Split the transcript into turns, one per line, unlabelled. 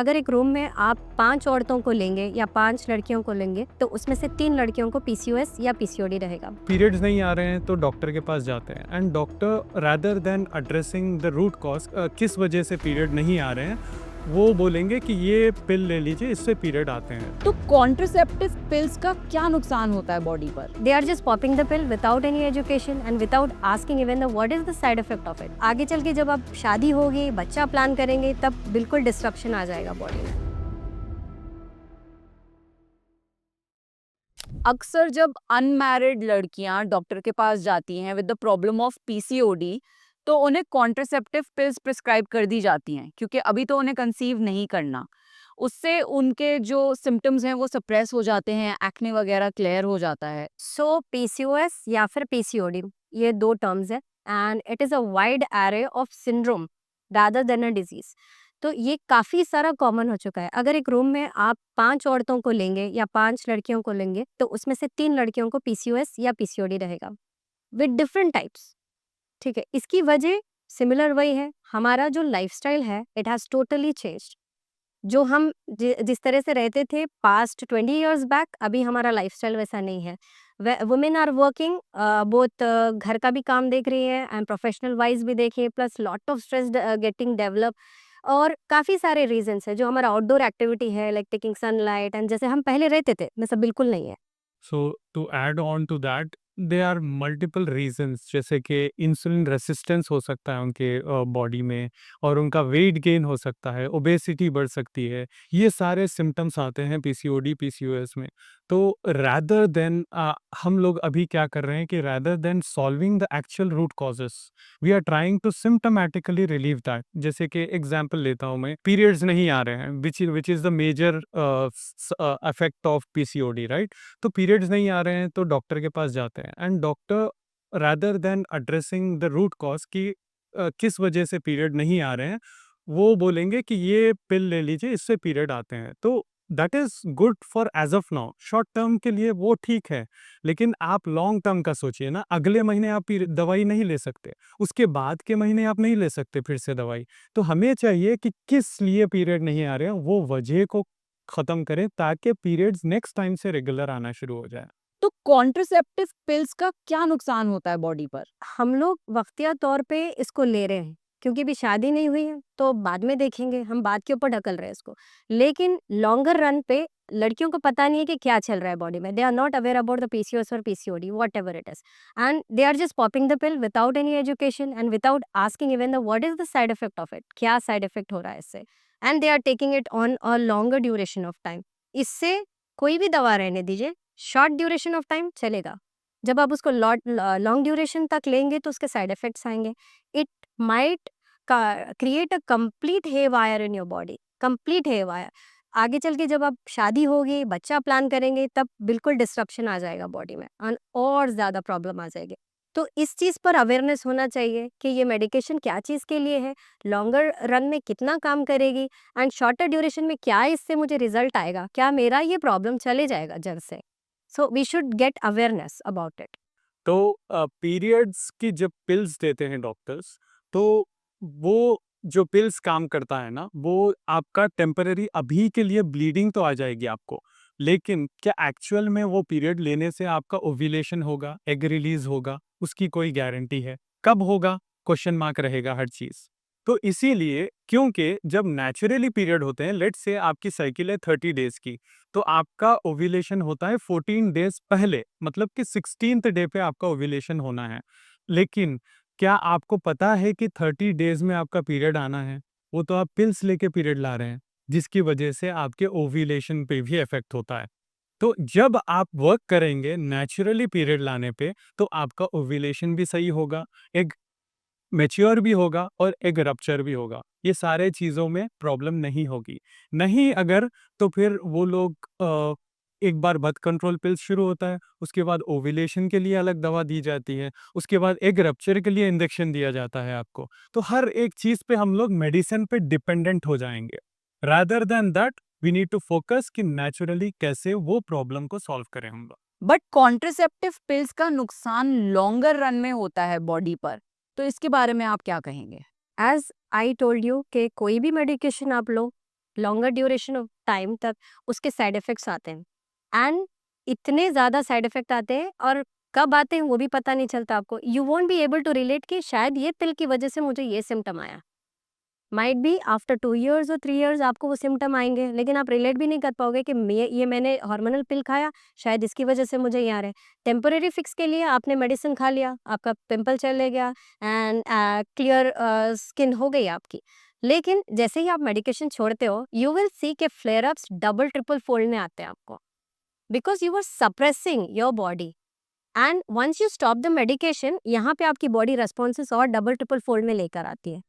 अगर एक रूम में आप 5 औरतों को लेंगे या 5 लड़कियों को लेंगे तो उसमें से 3 लड़कियों को पीसीओएस या पीसीओडी रहेगा।
पीरियड्स नहीं आ रहे हैं तो डॉक्टर के पास जाते हैं and doctor rather than addressing the root cause किस वजह से पीरियड नहीं आ रहे हैं वो बोलेंगे कि ये पिल ले लीजिए, इससे पीरियड आते हैं।
तो कॉन्ट्रासेप्टिव पिल्स का क्या नुकसान होता है बॉडी पर?
They are just popping the pill without any education and without asking even the what is the side effect of it. आगे चल के जब आप शादी होगी, बच्चा प्लान करेंगे, तब बिल्कुल डिस्ट्रक्शन आ जाएगा बॉडी में।
अक्सर जब अनमैरिड लड़कियां डॉक्टर के पास जाती हैं with the problem of PCOD, तो उन्हें कॉन्ट्रासेप्टिव पिल्स प्रिस्क्राइब कर दी जाती हैं क्योंकि अभी तो उन्हें कंसीव नहीं करना। उससे उनके जो सिम्टम्स हैं वो सप्रेस हो जाते हैं, एक्ने वगैरह क्लियर हो जाता है।
सो पीसीओएस या फिर पीसीओडी ये 2 टर्म्स है and it is a wide array of syndrome rather than a disease. तो ये काफ़ी सारा कॉमन हो चुका है। अगर एक रूम में आप 5 औरतों को लेंगे या 5 लड़कियों को लेंगे तो उसमें से 3 लड़कियों को पीसीओएस या पीसीओडी रहेगा विद डिफरेंट टाइप्स। ठीक है, इसकी वजह सिमिलर वही है, हमारा जो लाइफस्टाइल है इट हैज़ टोटली चेंज्ड। जो हम जिस तरह से रहते थे पास्ट 20 इयर्स बैक, अभी हमारा लाइफस्टाइल वैसा नहीं है। वुमेन आर वर्किंग, बोथ घर का भी काम देख रही है एंड प्रोफेशनल वाइज भी देखिए, plus lot of stress getting develop. और काफ़ी सारे रीजंस है जो हमारा आउटडोर एक्टिविटी है लाइक टेकिंग सनलाइट एंड जैसे हम पहले रहते थे वैसा बिल्कुल नहीं है।
So to add on to that they are multiple reasons, जैसे कि इंसुलिन रेसिस्टेंस हो सकता है उनके बॉडी में, और उनका वेट गेन हो सकता है, ओबेसिटी बढ़ सकती है। ये सारे सिम्टम्स आते हैं पीसीओडी पीसीओएस में। तो रैदर देन हम लोग अभी क्या कर रहे हैं कि rather than solving the actual root causes we are trying to symptomatically relieve that. जैसे कि एग्जांपल लेता हूँ मैं, पीरियड्स नहीं आ रहे हैं which is the major effect of PCOD, right? तो पीरियड्स नहीं आ रहे हैं तो डॉक्टर के पास जाते हैं and doctor rather than addressing the root cause कि किस वजह से पीरियड नहीं आ रहे हैं वो बोलेंगे कि ये पिल ले लीजिए, इससे पीरियड आते हैं। तो that is good for as of now, short term के लिए वो ठीक है, लेकिन आप लॉन्ग टर्म का सोचिए ना। अगले महीने आप दवाई नहीं ले सकते, उसके बाद के महीने आप नहीं ले सकते फिर से दवाई। तो हमें चाहिए कि किस लिए पीरियड नहीं आ रहे हैं वो वजह को खत्म करें ताकि पीरियड्स नेक्स्ट टाइम से रेगुलर आना शुरू हो जाए।
तो कॉन्ट्रासेप्टिव पिल्स का क्या नुकसान होता है बॉडी पर?
हम लोग वक्तिया तौर पे इसको ले रहे हैं क्योंकि अभी शादी नहीं हुई है तो बाद में देखेंगे, हम बात के ऊपर ढकल रहे हैं इसको। लेकिन लॉन्गर रन पे लड़कियों को पता नहीं है कि क्या चल रहा है बॉडी में। They are not aware about the PCOS और PCOD whatever it is, and they are just popping the pill without any education and without asking even the what is the side effect of it, क्या side effect हो रहा है इससे, and they are taking it on a longer duration of time. इससे कोई भी दवा रहने दीजिए, शॉर्ट ड्यूरेशन ऑफ टाइम चलेगा, जब आप उसको लॉन्ग ड्यूरेशन तक लेंगे तो उसके साइड इफेक्ट्स आएंगे। It might create a complete haywire in your body, complete haywire. आगे चल के जब आप शादी होगी, बच्चा प्लान करेंगे, तब बिल्कुल डिस्ट्रक्शन आ जाएगा बॉडी में और ज़्यादा प्रॉब्लम आ जाएगी। तो इस चीज़ पर अवेयरनेस होना चाहिए कि ये मेडिकेशन क्या चीज़ के लिए है, लॉन्गर रन में कितना काम करेगी एंड शॉर्टर ड्यूरेशन में क्या इससे मुझे रिजल्ट आएगा, क्या मेरा ये प्रॉब्लम चले जाएगा जड़ से। So we should get awareness about it.
तो पीरियड्स की जब पिल्स देते हैं डॉक्टर्स, तो वो जो पिल्स काम करता है ना, वो आपका टेम्पररी अभी के लिए ब्लीडिंग तो आ जाएगी आपको, लेकिन क्या एक्चुअल में वो पीरियड लेने से आपका ओव्यूलेशन होगा, एग रिलीज होगा, उसकी कोई गारंटी है? कब होगा, क्वेश्चन मार्क रहेगा हर चीज। तो इसीलिए, क्योंकि जब नेचुरली पीरियड होते हैं, लेट्स से आपकी साइकिल है 30 डेज की, तो आपका ओव्यूलेशन होता है 14 डेज पहले, मतलब कि 16th डे पे आपका ओव्यूलेशन होना है। लेकिन क्या आपको पता है कि 30 डेज में आपका पीरियड आना है? वो तो आप पिल्स लेके पीरियड ला रहे हैं, जिसकी वजह से आपके ओव्यूलेशन पे भी इफेक्ट होता है। तो जब आप वर्क करेंगे नेचुरली पीरियड लाने पे, तो आपका ओव्यूलेशन भी सही होगा, एक मैच्योर भी होगा और एक रप्चर भी होगा। ये सारे चीज़ों में प्रॉब्लम नहीं होगी। नहीं अगर, तो फिर वो लोग एक बार बर्थ कंट्रोल पिल्स शुरू होता है, उसके बाद ओव्यूलेशन के लिए अलग दवा दी जाती है, उसके बाद एग रप्चर के लिए इंजेक्शन दिया जाता है आपको। तो हर एक चीज़ पे हम लोग मेडिसिन पे डिपेंडेंट हो जाएँगे। Rather than that we need to focus कि नेचुरली कैसे वो प्रॉब्लम को सॉल्व करें हम लोग।
बट कॉन्ट्रासेप्टिव पिल्स का नुकसान लॉन्गर रन में होता है बॉडी पर, तो इसके बारे में आप क्या कहेंगे?
एज आई टोल्ड यू कि कोई भी मेडिकेशन आप लो, लॉन्गर ड्यूरेशन ऑफ टाइम तक उसके साइड इफेक्ट्स आते हैं एंड इतने ज़्यादा साइड इफेक्ट आते हैं और कब आते हैं वो भी पता नहीं चलता आपको। You won't be able to relate कि शायद ये पिल की वजह से मुझे ये सिम्टम आया। माइट बी आफ्टर 2 इयर्स और 3 इयर्स आपको वो सिम्टम आएंगे, लेकिन आप रिलेट भी नहीं कर पाओगे कि ये मैंने हार्मोनल पिल खाया, शायद इसकी वजह से मुझे ये आ रहा है। टेम्परेरी फिक्स के लिए आपने मेडिसिन खा लिया, आपका पिंपल चले गया एंड क्लियर स्किन हो गई आपकी। लेकिन जैसे ही आप मेडिकेशन छोड़ते हो, यू विल सी के flare ups double triple fold में आते हैं आपको, because you are suppressing your body and once you stop the medication, यहाँ पे आपकी बॉडी रेस्पॉन्सेस और डबल ट्रिपल फोल्ड में लेकर आती है।